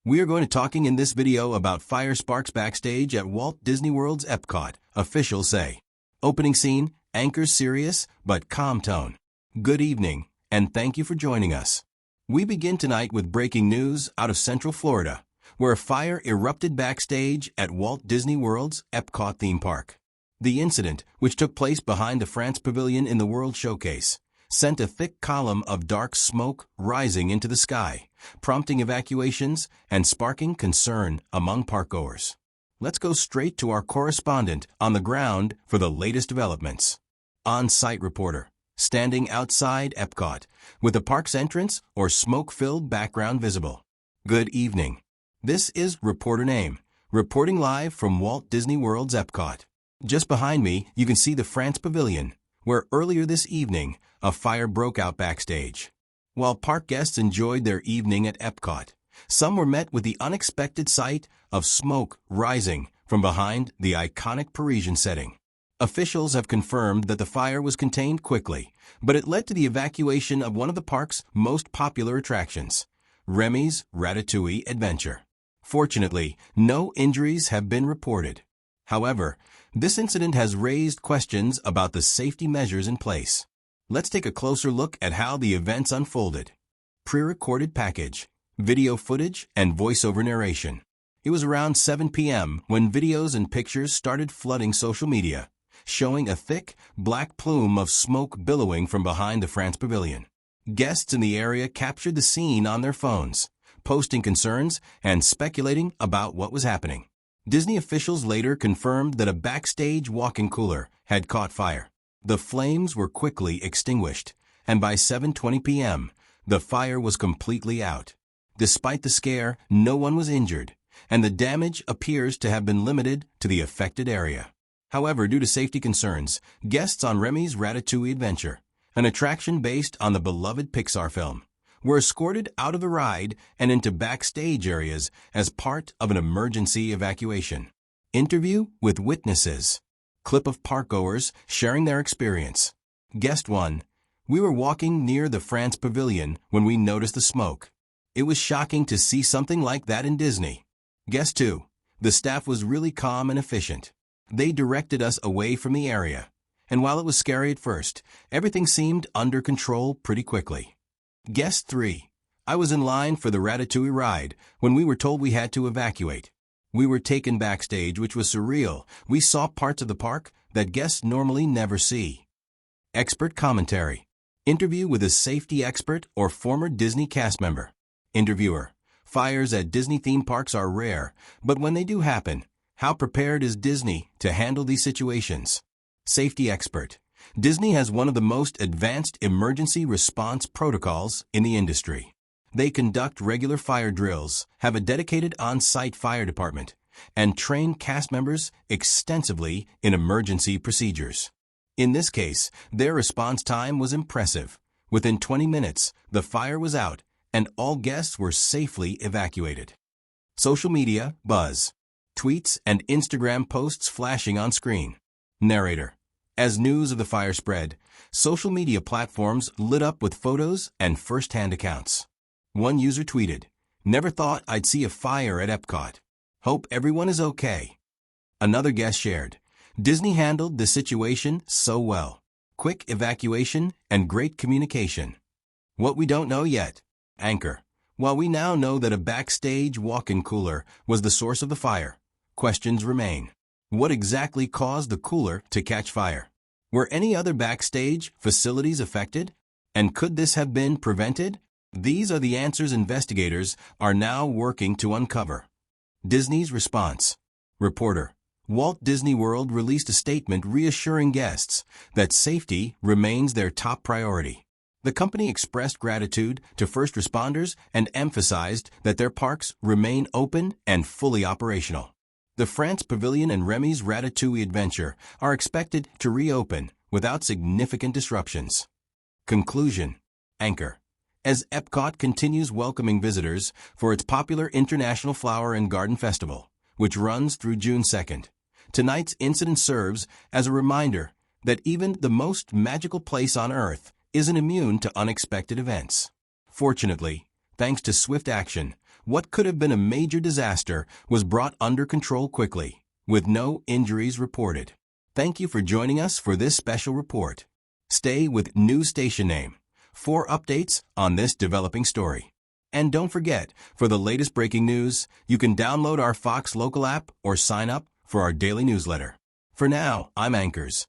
We are going to talking in this video about fire sparks backstage at Walt Disney World's EPCOT, officials say. Opening scene, anchors serious but calm tone. Good evening, and thank you for joining us. We begin tonight with breaking news out of Central Florida, where a fire erupted backstage at Walt Disney World's EPCOT theme park. The incident, which took place behind the France Pavilion in the World Showcase, sent a thick column of dark smoke rising into the sky, prompting evacuations and sparking concern among parkgoers. Let's go straight to our correspondent on the ground for the latest developments. On-site reporter, standing outside EPCOT, with the park's entrance or smoke-filled background visible. Good evening. This is Reporter Name, reporting live from Walt Disney World's EPCOT. Just behind me, you can see the France Pavilion, where earlier this evening, a fire broke out backstage. While park guests enjoyed their evening at EPCOT, some were met with the unexpected sight of smoke rising from behind the iconic Parisian setting. Officials have confirmed that the fire was contained quickly, but it led to the evacuation of one of the park's most popular attractions, Remy's Ratatouille Adventure. Fortunately, no injuries have been reported. However, this incident has raised questions about the safety measures in place. Let's take a closer look at how the events unfolded. Pre-recorded package, video footage, and voiceover narration. It was around 7 p.m. when videos and pictures started flooding social media, showing a thick, black plume of smoke billowing from behind the France Pavilion. Guests in the area captured the scene on their phones, posting concerns and speculating about what was happening. Disney officials later confirmed that a backstage walk-in cooler had caught fire. The flames were quickly extinguished, and by 7:20 p.m., the fire was completely out. Despite the scare, no one was injured, and the damage appears to have been limited to the affected area. However, due to safety concerns, guests on Remy's Ratatouille Adventure, an attraction based on the beloved Pixar film, were escorted out of the ride and into backstage areas as part of an emergency evacuation. Interview with witnesses. Clip of parkgoers sharing their experience. Guest 1. We were walking near the France Pavilion when we noticed the smoke. It was shocking to see something like that in Disney. Guest 2. The staff was really calm and efficient. They directed us away from the area, and while it was scary at first, everything seemed under control pretty quickly. Guest 3. I was in line for the Ratatouille ride when we were told we had to evacuate. We were taken backstage, which was surreal. We saw parts of the park that guests normally never see. Expert commentary. Interview with a safety expert or former Disney cast member. Interviewer. Fires at Disney theme parks are rare, but when they do happen, how prepared is Disney to handle these situations? Safety expert. Disney has one of the most advanced emergency response protocols in the industry. They conduct regular fire drills, have a dedicated on-site fire department, and train cast members extensively in emergency procedures. In this case, their response time was impressive. Within 20 minutes, the fire was out, and all guests were safely evacuated. Social media buzz. Tweets and Instagram posts flashing on screen. Narrator. As news of the fire spread, social media platforms lit up with photos and first-hand accounts. One user tweeted, "Never thought I'd see a fire at EPCOT. Hope everyone is okay." Another guest shared, "Disney handled the situation so well. Quick evacuation and great communication." What we don't know yet. Anchor. While we now know that a backstage walk-in cooler was the source of the fire, questions remain. What exactly caused the cooler to catch fire? Were any other backstage facilities affected? And could this have been prevented? These are the answers investigators are now working to uncover. Disney's response. Reporter. Walt Disney World released a statement reassuring guests that safety remains their top priority. The company expressed gratitude to first responders and emphasized that their parks remain open and fully operational. The France Pavilion and Remy's Ratatouille Adventure are expected to reopen without significant disruptions. Conclusion. Anchor. As EPCOT continues welcoming visitors for its popular International Flower and Garden Festival, which runs through June 2nd, tonight's incident serves as a reminder that even the most magical place on Earth isn't immune to unexpected events. Fortunately, thanks to swift action, what could have been a major disaster was brought under control quickly, with no injuries reported. Thank you for joining us for this special report. Stay with News Station Name for updates on this developing story. And don't forget, for the latest breaking news, you can download our Fox Local app or sign up for our daily newsletter. For now, I'm Anchors.